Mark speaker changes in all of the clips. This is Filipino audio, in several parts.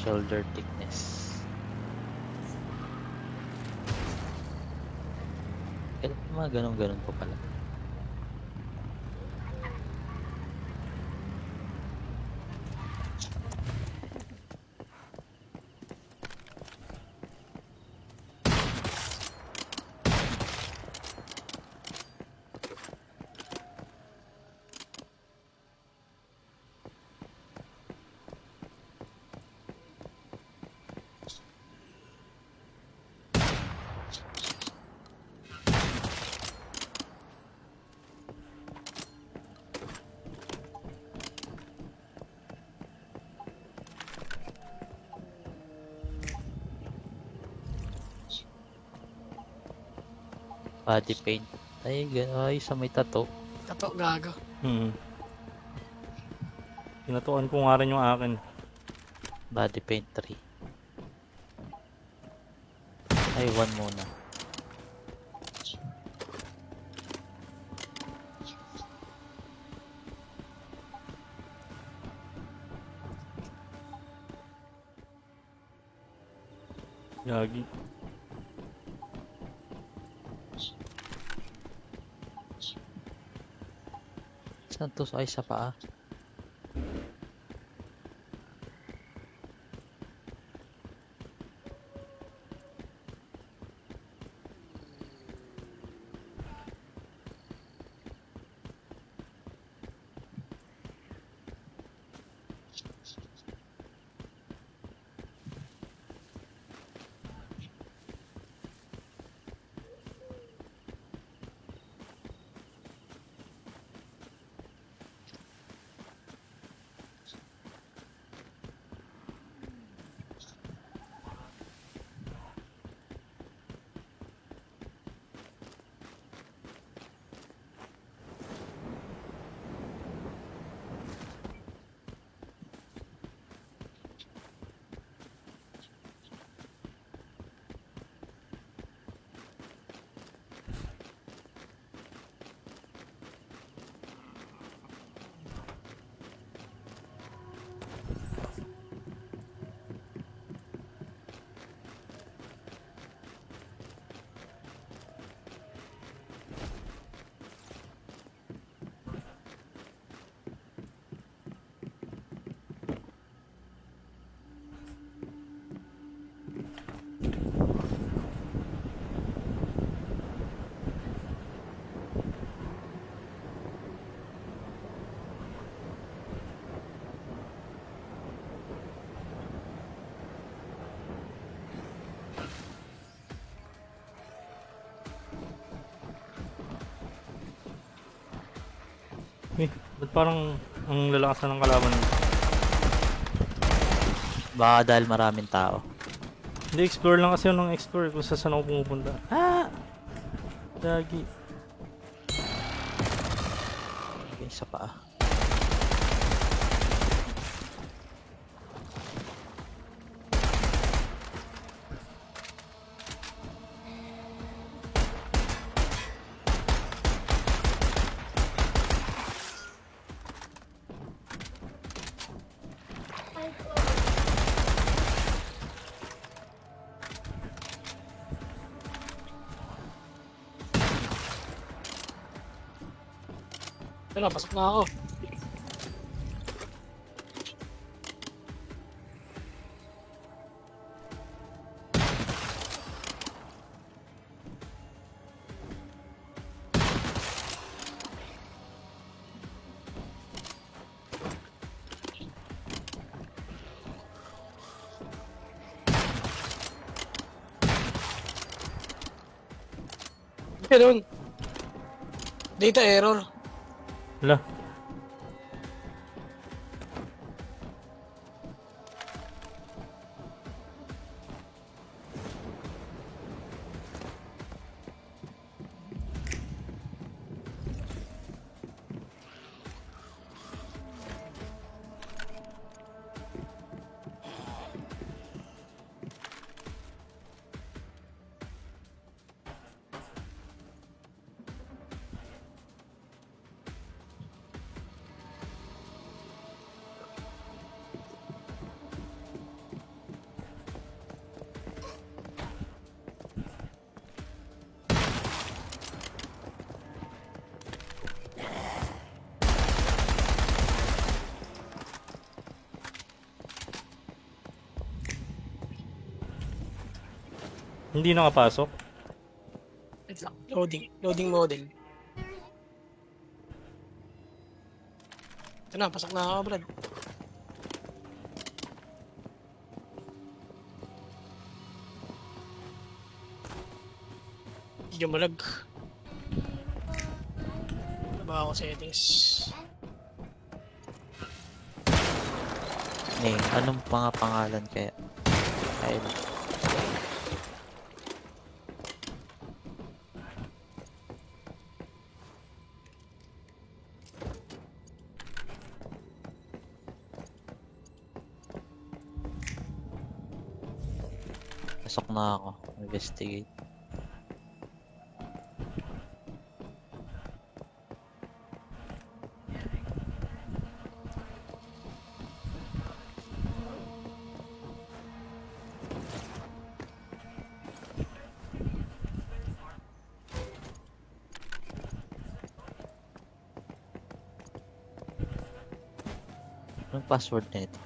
Speaker 1: Shoulder thickness. Kailan mga ganun-ganun po pala. Body paint. Ay, ay, sa may tato.
Speaker 2: Tato gago.
Speaker 3: Pinatuan ko nga rin yung akin.
Speaker 1: Body paint 3. Ay, 1 muna.
Speaker 3: Gagi.
Speaker 1: Saan to? Ay, sa paa.
Speaker 3: Ba't parang ang lalakas na ng kalaban?
Speaker 1: Baka dahil maraming tao.
Speaker 3: Hindi, explore lang kasi yun ng explore kung saan ako pumupunta. Ah! Gagi.
Speaker 1: Okay, sa paa.
Speaker 2: Tara, pasok na ako. Ganun. Data error.
Speaker 3: Hala. Hindi nakapasok.
Speaker 2: Wait lang. Loading. Loading model. Ito na, pasok na ako, Brad. Medyo malag. Naba ako settings.
Speaker 1: Anong mga pangalan kaya? Kyle. Pasok na ako. Investigate. Anong password nito?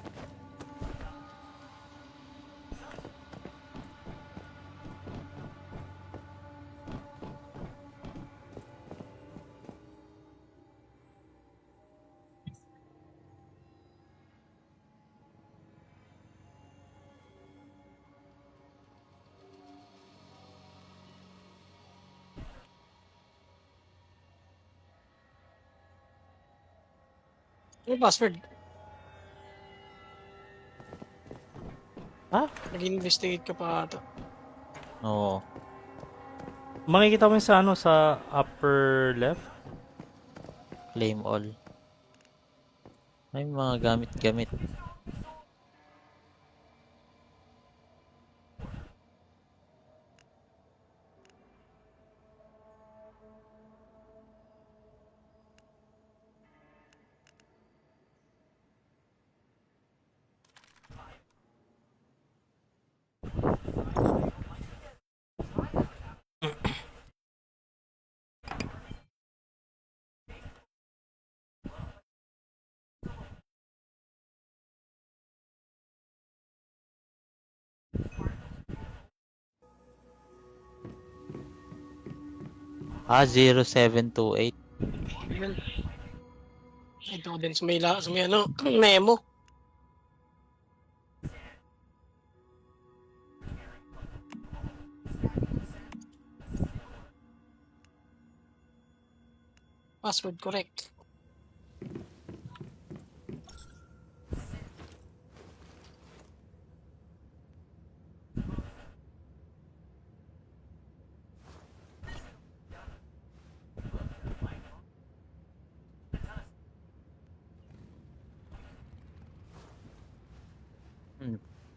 Speaker 2: Ano yung password?
Speaker 3: Ha?
Speaker 2: Nag-investigate ka pa ata.
Speaker 1: Oo.
Speaker 3: Makikita mo yun sa ano, sa upper left.
Speaker 1: Claim all. May mga gamit-gamit. Ah, 0728.
Speaker 2: Yun. Ito ko din sa may ano, memo. Password correct.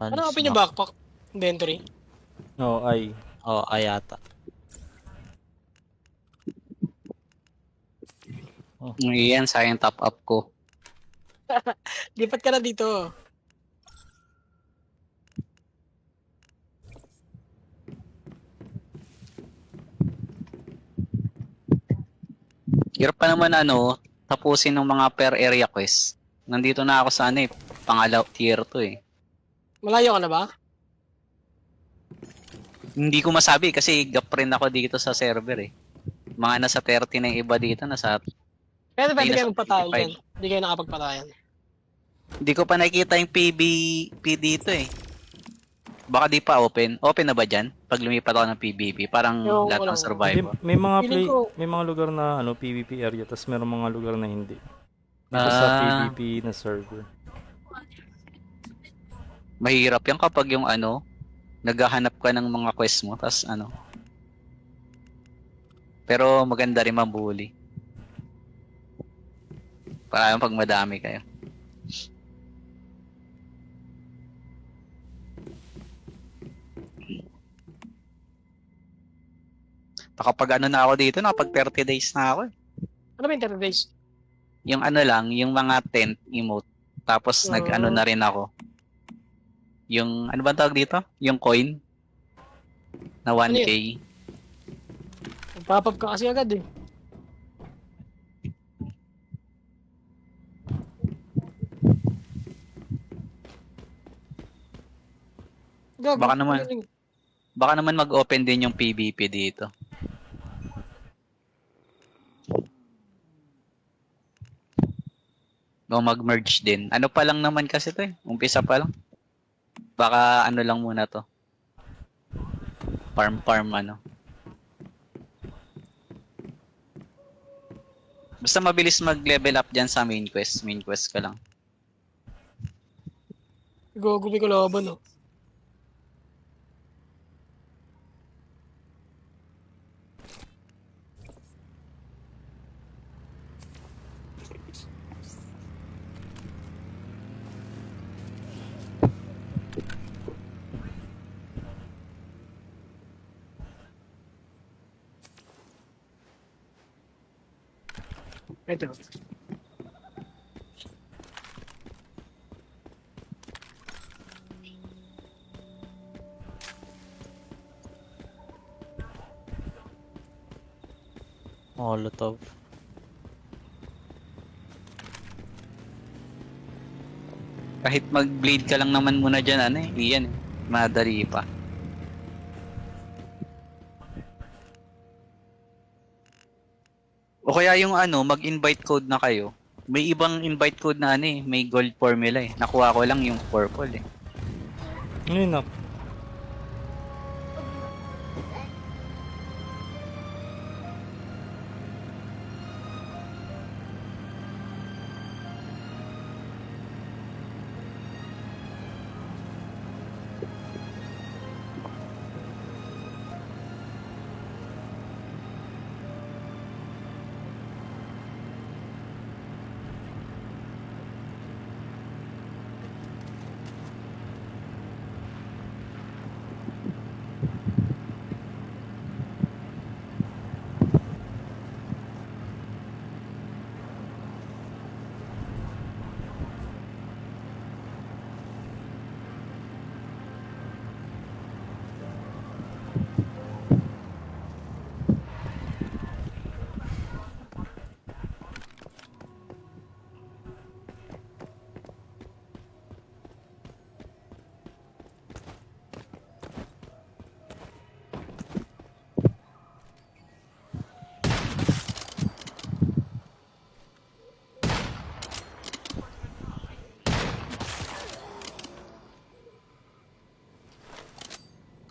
Speaker 2: Ano open yung backpack? Inventory?
Speaker 3: No, ay.
Speaker 1: Oo, ayata.
Speaker 4: Yan, sayang top up ko.
Speaker 2: Lipat ka na dito.
Speaker 4: Hirap pa naman tapusin ng mga per area quest. Nandito na ako sa tier 2 eh.
Speaker 2: Malayo ka na ba?
Speaker 4: Hindi ko masabi kasi gap rin ako dito sa server eh. Mga nasa 30 na yung iba dito,
Speaker 2: Pero pwede
Speaker 4: Ay,
Speaker 2: kayo
Speaker 4: nasa
Speaker 2: magpatayan
Speaker 4: 55.
Speaker 2: dyan. Hindi kayo nakapagpatayan.
Speaker 4: Hindi ko pa nakikita yung PvP dito eh. Baka di pa open. Open na ba dyan? Pag lumipat ako ng PvP, parang
Speaker 2: Yung
Speaker 4: lahat ng
Speaker 2: walang-
Speaker 3: Hindi,
Speaker 4: survivor.
Speaker 2: Feeling ko-
Speaker 3: may mga lugar na ano, PvP area, tapos meron mga lugar na hindi. Dito sa PvP na server.
Speaker 4: Mahirap yan kapag yung naghahanap ka ng mga quest mo, tas Pero maganda rin mambuli. Para pag madami kayo. Kapag na ako dito, nakapag 30 days na ako eh.
Speaker 2: Ano ba yung 30 days?
Speaker 4: Yung lang, yung mga tent emote. Tapos na rin ako. Yung, ano ba tawag dito? Yung coin na 1K.
Speaker 2: Nag-pop up ka kasi agad eh.
Speaker 4: Baka naman. Baka naman mag-open din yung PvP dito. O mag-merge din. Ano pa lang naman kasi to eh. Umpisa pa lang. Baka ano lang muna to. Farm ano. Basta mabilis mag-level up dyan sa main quest. Main quest ka lang.
Speaker 2: Gagawin ko laban, no? Ito.
Speaker 1: Molotov.
Speaker 4: Kahit mag-blade ka lang naman muna dyan, ano eh. Iyan eh. Madali pa. O kaya yung ano, mag-invite code na kayo. May ibang invite code na ano eh. May gold formula eh. Nakuha ko lang yung purple eh.
Speaker 3: Ayun na.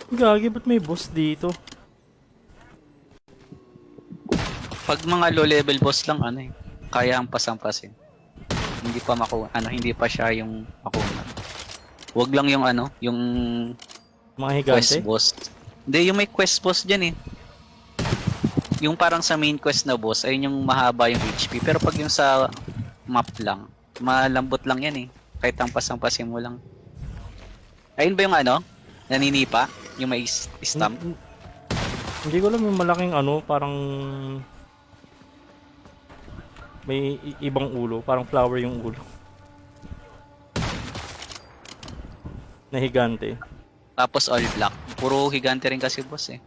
Speaker 3: Gagi, ba't may boss dito?
Speaker 4: Pag mga low level boss lang ano eh. Kaya ang pasampasin. Hindi pa makuha. Ano, hindi pa siya yung makuha. Wag lang yung ano, yung
Speaker 3: Mga
Speaker 4: quest
Speaker 3: higante?
Speaker 4: boss. Hindi, yung may quest boss dyan eh. Yung parang sa main quest na boss, ayun yung mahaba yung HP. Pero pag yung sa map lang, malambot lang yan eh. Kahit ang pasampasin mo lang. Ayun ba yung ano? Naninipa? Yung may stamp?
Speaker 3: Hindi ko alam yung malaking ano, parang may ibang ulo, parang flower yung ulo. Na higante.
Speaker 4: Tapos all black. Puro higante rin kasi boss eh.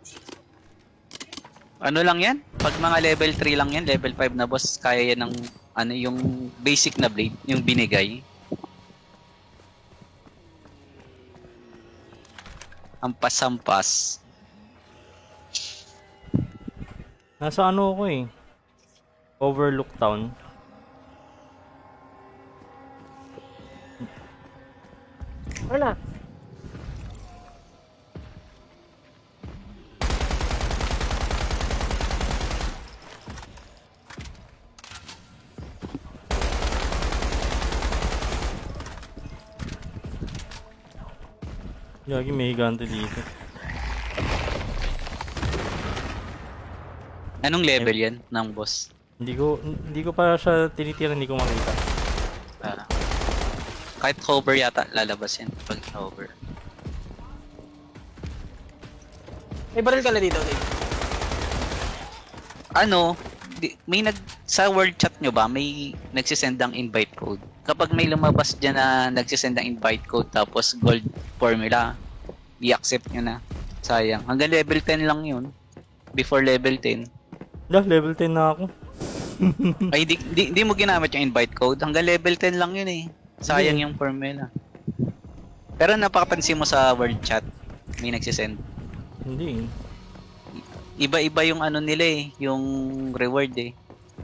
Speaker 4: Ano lang yan? Pag mga level 3 lang yan, level 5 na boss, kaya yan ng ano, yung basic na blade, yung binigay. Ang pasampas.
Speaker 3: Nasa ano ako eh. Overlook Town.
Speaker 2: Wala.
Speaker 3: Gagi, may higante dito.
Speaker 4: Anong level yan ng boss?
Speaker 3: Hindi ko pa siya tinitira, hindi ko makita.
Speaker 4: Ah. Kahit hover yata lalabas yan pag hover.
Speaker 2: May baril ka na dito, Dave.
Speaker 4: Ano, may sa world chat nyo ba, may nagsisend ng invite code. Kapag may lumabas dyan na nagsisend ng invite code tapos gold formula, i-accept nyo na. Sayang. Hanggang level 10 lang yun. Before level 10.
Speaker 3: Level 10 na ako.
Speaker 4: Ay, di mo ginamit yung invite code. Hanggang level 10 lang yun eh. Sayang yung formula. Pero napakapansin mo sa world chat, may nagsisend.
Speaker 3: Hindi.
Speaker 4: Iba-iba yung ano nila eh, yung reward eh.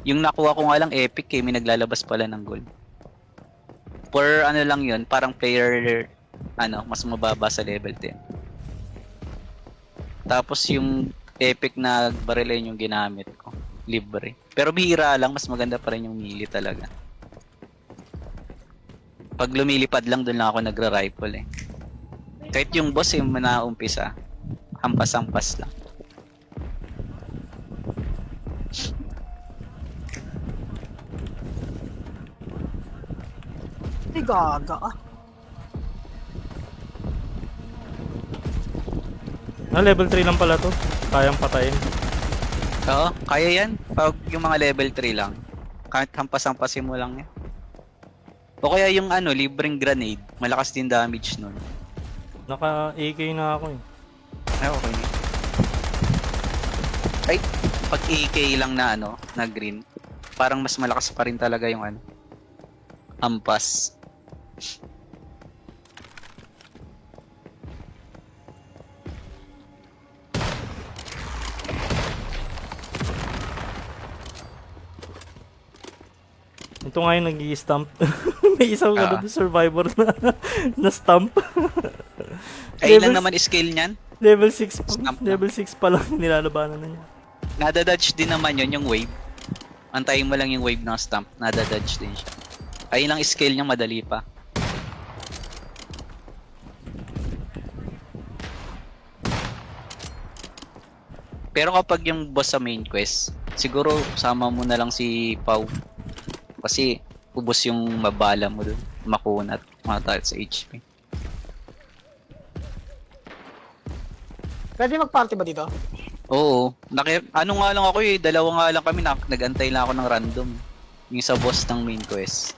Speaker 4: Yung nakuha ko nga lang epic eh, may naglalabas pala ng gold. For ano lang yun, parang player ano, mas mababa sa level 10. Tapos yung epic na baril yun yung ginamit ko, libre. Pero bihira lang, mas maganda pa rin yung melee talaga. Pag lumilipad lang, doon lang ako nagra-rifle eh. Kahit yung boss yung naumpisa, hampas-hampas lang.
Speaker 2: Ay, gaga ah.
Speaker 3: Level 3 lang pala to. Kayang patayin.
Speaker 4: Oo, kaya yan. Pag yung mga level 3 lang, kahit hampas-hampasin mo lang yan. O kaya yung ano, libreng grenade, malakas din damage nun.
Speaker 3: Naka-AK na ako eh.
Speaker 4: Ay, okay na. Ay, pag AK lang na ano, na green, parang mas malakas pa rin talaga yung ano, hampas.
Speaker 3: Ito nga yung nag-i-stamp. May isang
Speaker 4: Ah.
Speaker 3: survivor na, na stamp.
Speaker 4: Ay,
Speaker 3: Level
Speaker 4: lang naman scale niyan.
Speaker 3: Level 6 pa,
Speaker 4: Stamp na.
Speaker 3: level 6 pa lang nilalabanan na niya.
Speaker 4: Nadadodge din naman yun, yung wave. Antayin mo lang yung wave ng stamp, nadadodge din siya. Ayun lang scale niya, madali pa. Pero kapag yung boss sa main quest, siguro sama mo na lang si Pau. Kasi ubos yung mabala mo dun, makunat, matalit sa HP.
Speaker 2: Pwede mag-party ba dito?
Speaker 4: Oo, ano nga lang ako eh, dalawa nga lang kami, nagantay lang ako ng random. Yung sa boss ng main quest.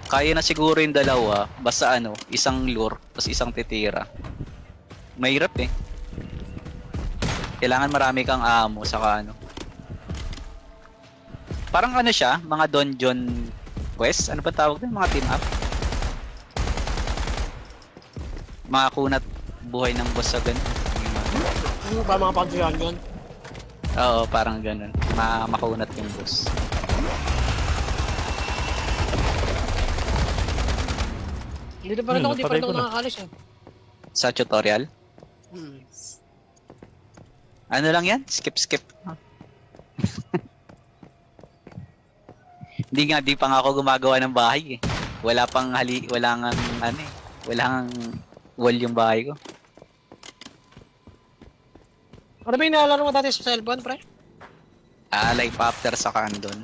Speaker 4: Kaya na siguro yung dalawa, basta ano, isang lure, tapos isang titira. Mahirap eh. Kailangan marami kang ammo, saka ano. Parang ano siya, mga dungeon quest? Ano ba tawag doon? Mga team up? Mga kunat buhay ng boss sa ganun.
Speaker 2: Ano ba mga pag-dragon?
Speaker 4: Oo, parang ganun. Makunat yung boss.
Speaker 2: Dito pa rin ako, di pa
Speaker 3: patay
Speaker 2: rin ako
Speaker 3: ko na.
Speaker 2: nakakalis eh.
Speaker 4: Sa tutorial?
Speaker 2: Hmm.
Speaker 4: Ano lang yan? Skip. Di pa nga ako gumagawa ng bahay eh. Wala nga ano eh. Wala nga wall yung bahay ko.
Speaker 2: Ano ba yung nalalaro mo dati sa cellphone, pre?
Speaker 4: Life after sa andon.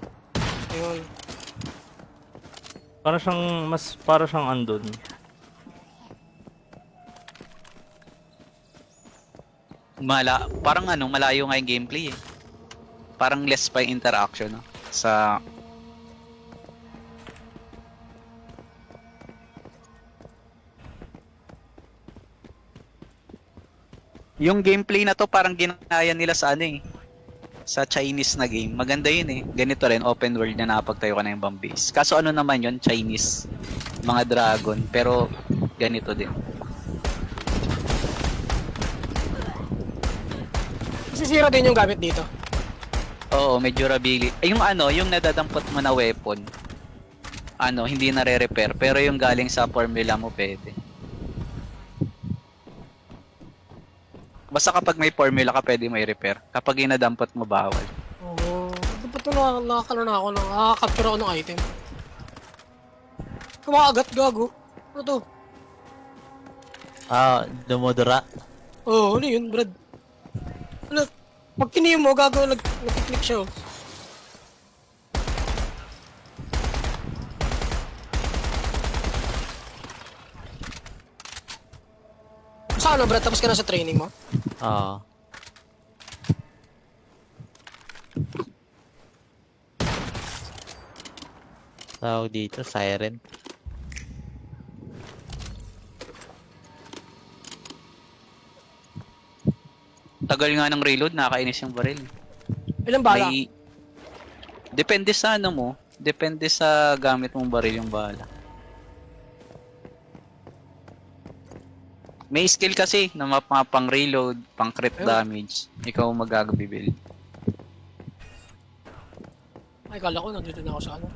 Speaker 2: Ayun.
Speaker 3: Para siyang andon.
Speaker 4: Parang ano, malayo nga yung gameplay eh. Parang less pa yung interaction no? Sa yung gameplay na to parang ginaya nila sa ano eh. Sa Chinese na game. Maganda yun eh. Ganito rin, open world na nakapagtayo ka na yung ibang base. Kaso ano naman yun, Chinese. Mga dragon. Pero ganito din.
Speaker 2: Sisira din yung gamit dito.
Speaker 4: Oo, may durability. Yung ano, yung nadadampot mo na weapon, ano, hindi nare-repair. Pero yung galing sa formula mo, pwede. Basta kapag may formula ka, pwede may repair. Kapag inadampot mo, bawal.
Speaker 2: Oo. Ba't ito nakakalo na ako, nakaka-capture ako ng item. Kumakagat, gago. Ano to?
Speaker 1: Dumudura.
Speaker 2: Oo, ano yun, Brad? Ano? Pag kiniyom mo, gago, nag-click siya. Oh. Saan ano, Brad? Tapos ka na sa training mo?
Speaker 1: Oo. Tawag dito, siren.
Speaker 4: Tagal nga ng reload, nakakainis yung baril.
Speaker 2: Ilang bala?
Speaker 4: Depende sa ano mo. Depende sa gamit mong baril yung bala. May skill kasi na mga pang reload, pang crit
Speaker 2: Ayun.
Speaker 4: damage. Ikaw magagabibil.
Speaker 2: Ay, kala ko nandito na ako sa ano.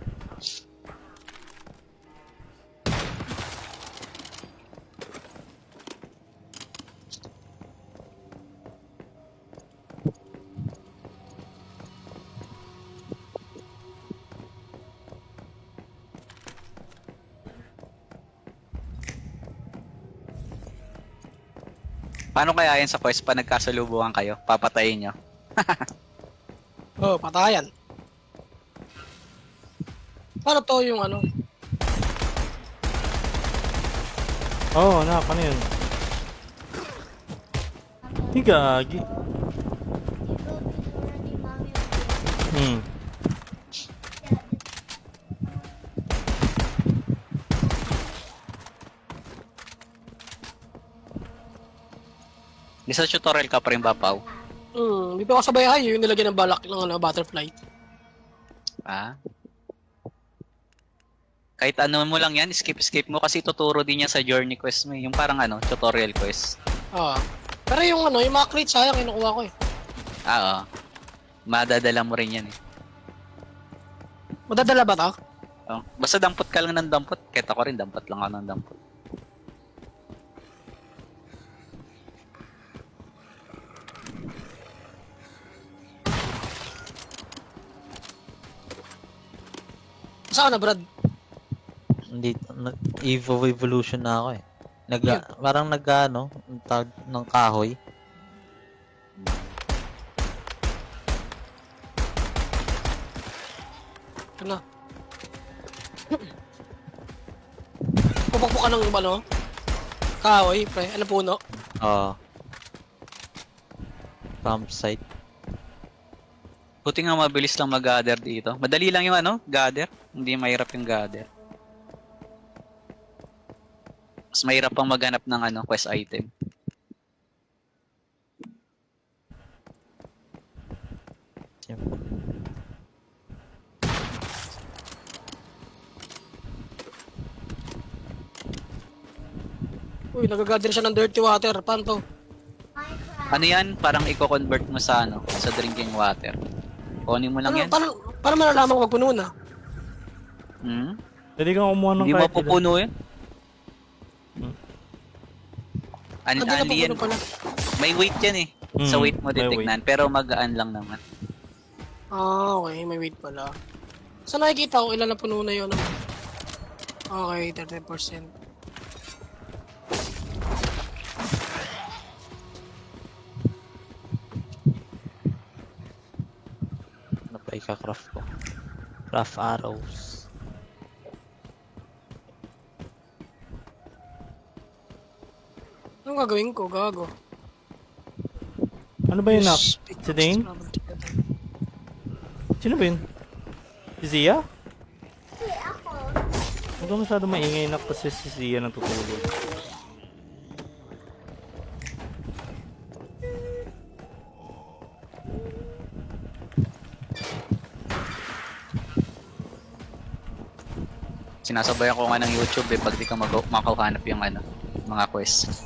Speaker 4: Paano kaya yan sa quest pa nagkasalubungan kayo? Papatayin nyo?
Speaker 2: Oh, patayan. Paano to yung ano?
Speaker 3: Oo, ano yun? Di gagi. Hmm.
Speaker 4: Di sa tutorial ka pa rin ba, Pao?
Speaker 2: Dito ako sa bahay, yung nilagyan ng balak ng ano, butterfly.
Speaker 4: Ah? Kahit ano mo lang yan, skip mo kasi tuturo din niya sa journey quest mo. Yung parang ano, tutorial quest.
Speaker 2: Ah. Pero yung ano, yung mga crates sayang kinukuha ko eh.
Speaker 4: Ah, oo. Madadala mo rin yan eh.
Speaker 2: Madadala ba to?
Speaker 4: Oh. Basta dampot ka lang ng dampot. Kahit ako rin, dampot lang ako ng dampot.
Speaker 2: Saan na, Brad?
Speaker 1: Hindi, evolution na ako eh. Parang ano, ang tawag ng kahoy.
Speaker 2: Ito na. Pupakpok ka ng ano? Kahoy, pre. Ano puno?
Speaker 1: Oo. Campsite.
Speaker 4: Buti nga mabilis lang mag-gather dito. Madali lang yung ano, gather. Hindi mahirap yung gather. Mas mahirap pang maghanap ng ano, quest item.
Speaker 2: Uy, nagagather siya ng dirty water. Paano to?
Speaker 4: Ano yan? Parang i-convert mo sa ano, sa drinking water. Kunin mo lang yan.
Speaker 2: Paano malalaman kung magpuno na?
Speaker 4: Hmm?
Speaker 3: Pwede kang kumuha ng
Speaker 4: Hindi
Speaker 3: kahit ilan.
Speaker 4: mapupuno yun.
Speaker 2: Hindi na
Speaker 4: Anli yan.
Speaker 2: pupuno pala.
Speaker 4: May weight yan eh. Sa weight mo
Speaker 3: may
Speaker 4: titignan. Pero magaan lang naman.
Speaker 2: Ah, okay. May weight pala. Saan nakikita ko ilan na puno na yun? Okay, 30%.
Speaker 1: Ano pa ika-craft ko? Craft arrows.
Speaker 2: Anong gagawin ko? Gago.
Speaker 3: Ano ba yun, Nak?
Speaker 2: Yes,
Speaker 3: Si Dane? Sino ba yun? Si Zia? Huwag ka masyado maingay, Nak, kasi si Zia natutulog.
Speaker 4: Sinasabayan ko nga ng YouTube eh pag di ka makahanap yung ano, mga quest.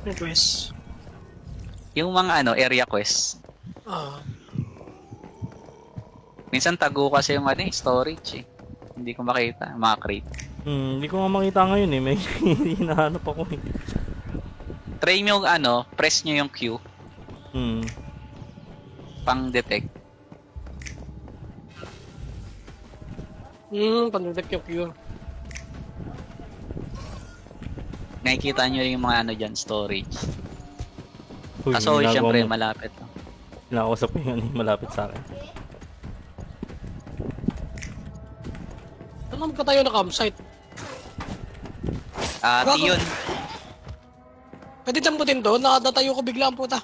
Speaker 2: Request.
Speaker 4: Yung mga ano, area quest.
Speaker 2: Ah.
Speaker 4: Minsan tago kasi yung ano, storage eh. Hindi ko makita, mga crate.
Speaker 3: Hindi ko nga makita ngayon eh. May hinahanap ako eh.
Speaker 4: Try nyo yung ano, press nyo yung Q, pang detect.
Speaker 2: Pandudek yung cure.
Speaker 4: Nakikita nyo yung mga ano dyan, storage.
Speaker 3: Uy,
Speaker 4: Kaso
Speaker 3: ginagawa
Speaker 4: syempre
Speaker 3: mo.
Speaker 4: malapit. No?
Speaker 3: Kinakausap ko yun, malapit sa akin.
Speaker 2: Ano magkatayo na campsite?
Speaker 4: Di yun.
Speaker 2: Pwede damputin to? Nakatayo ko bigla ang puta.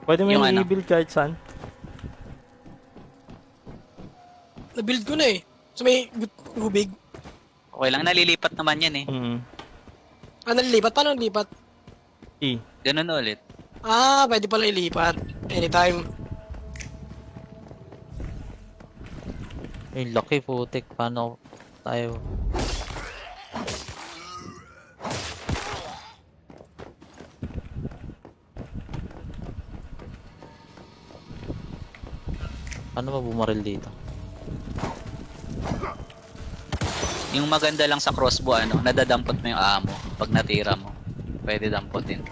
Speaker 3: Pwede mo
Speaker 4: Yung
Speaker 3: yung
Speaker 4: ano?
Speaker 3: i-build kahit saan.
Speaker 2: Na-build ko na eh. So may tubig.
Speaker 4: Okay lang, nalilipat naman yan eh.
Speaker 2: Nalilipat? Paano nalilipat?
Speaker 3: E.
Speaker 4: Ganun ulit.
Speaker 2: Pwede pala ilipat. Anytime.
Speaker 1: Ay, laki putik. Paano tayo? Paano ba bumaril dito?
Speaker 4: Yung maganda lang sa crossbow, ano, nadadampot mo yung ammo. Pag natira mo, pwede dampotin.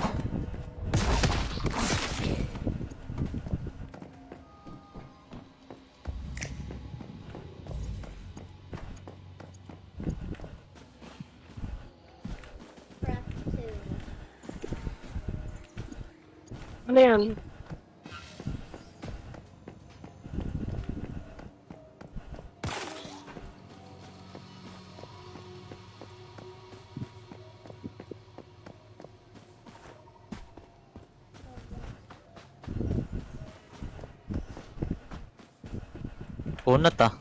Speaker 2: Ano yan?
Speaker 1: Kunat ah.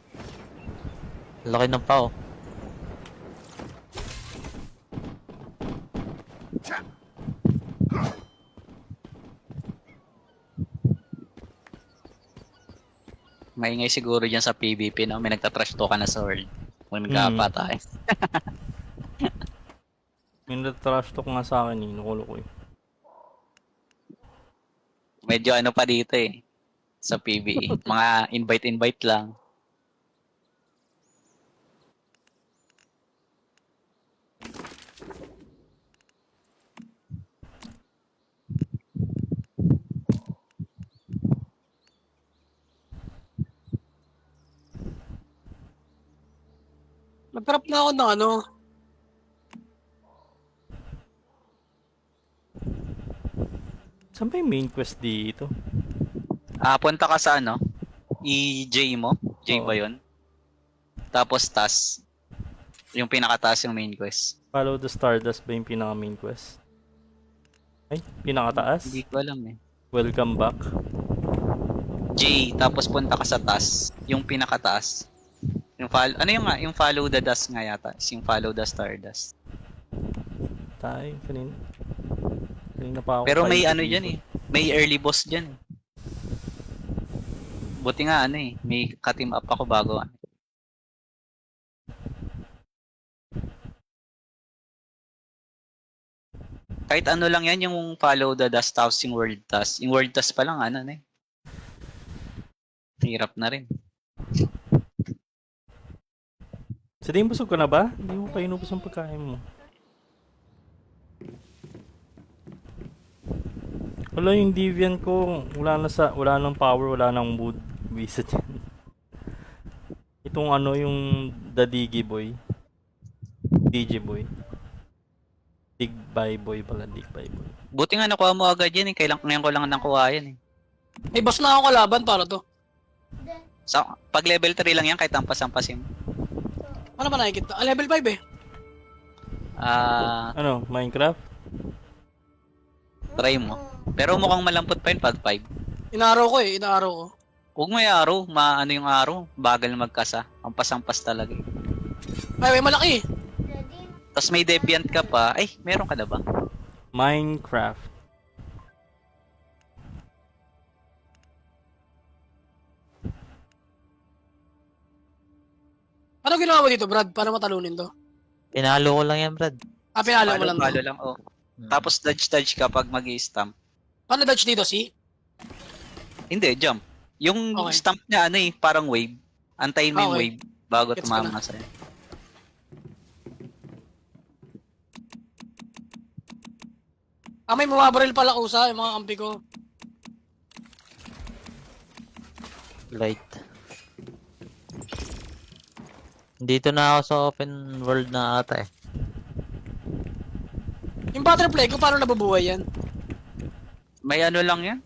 Speaker 1: Laki ng pao.
Speaker 4: Maingay siguro dyan sa PvP, no? May nagtatrash talk ka na sa world. Kung nagkapatay.
Speaker 3: May trash talk nga sa akin, inukulo ko eh.
Speaker 4: Medyo ano pa dito eh. Sa PvE. Mga invite-invite lang.
Speaker 2: Nag-drop na ako ng ano.
Speaker 3: Saan ba yung main quest dito?
Speaker 4: Punta ka sa ano? EJ mo. J ba
Speaker 3: Oo.
Speaker 4: yun? Tapos task. Yung pinakataas yung main quest.
Speaker 3: Follow the Stardust ba yung pinaka main quest? Ay, pinakataas?
Speaker 4: Hindi ko alam eh.
Speaker 3: Welcome back.
Speaker 4: J, tapos punta ka sa task. Yung pinakataas. Yung follow, ano yung nga? Yung follow the dust nga yata. Yung follow the stardust.
Speaker 3: Tayo, kanina. Kanina pa ako.
Speaker 4: Pero may
Speaker 3: kayo
Speaker 4: ano
Speaker 3: dito.
Speaker 4: dyan eh. May early boss dyan eh. Buti nga ano eh. May ka-team up ako bago ano. Kahit ano lang yan yung follow the dust tapos yung world task. Yung world task pa lang ano na eh. Hirap na rin.
Speaker 3: Sa din busog ka na ba? Hindi mo pa inubos ang pagkain mo. Wala yung Deviant ko, wala nang power, wala nang mood. Visit yan. Itong ano yung The Digi Boy. Digi Boy. Dig by boy pala, dig by boy.
Speaker 4: Buti nga nakuha mo agad yan eh. Ngayon ko lang nakuha yan eh.
Speaker 2: May boss na ako kalaban para to.
Speaker 4: So, pag level 3 lang yan, kahit ampas-ampasin mo.
Speaker 2: Ano ba nakikita? Level 5 eh.
Speaker 3: Ano, Minecraft?
Speaker 4: Try mo. Pero mukhang malampot pa yun pag 5.
Speaker 2: Inaaraw ko eh, inaaraw ko.
Speaker 4: Huwag may araw, maano yung araw, bagal magkasa. Ampas-ampas talaga eh.
Speaker 2: Ay, may malaki eh.
Speaker 4: Tapos may deviant ka pa, ay, meron ka na ba?
Speaker 3: Minecraft.
Speaker 2: Ano ginawa mo dito, Brad? Para matalunin to?
Speaker 1: Pinalo ko lang yan, Brad.
Speaker 2: Pinalo mo lang
Speaker 4: Palo
Speaker 2: to.
Speaker 4: lang, oh. Tapos dodge ka pag mag-i-stamp.
Speaker 2: Paano dodge dito, si?
Speaker 4: Hindi, jump. Yung
Speaker 2: Okay.
Speaker 4: stamp niya, ano eh, parang wave. Antayin mo yung
Speaker 2: Okay.
Speaker 4: wave bago
Speaker 2: Gets ko
Speaker 4: tumama
Speaker 2: na.
Speaker 4: sa'yo.
Speaker 2: May bumabaril pala kusa, yung mga kampi ko.
Speaker 1: Light. Dito na ako sa open world na ata eh.
Speaker 2: Yung butterfly ko, paano nabubuhay yan?
Speaker 4: May ano lang yan,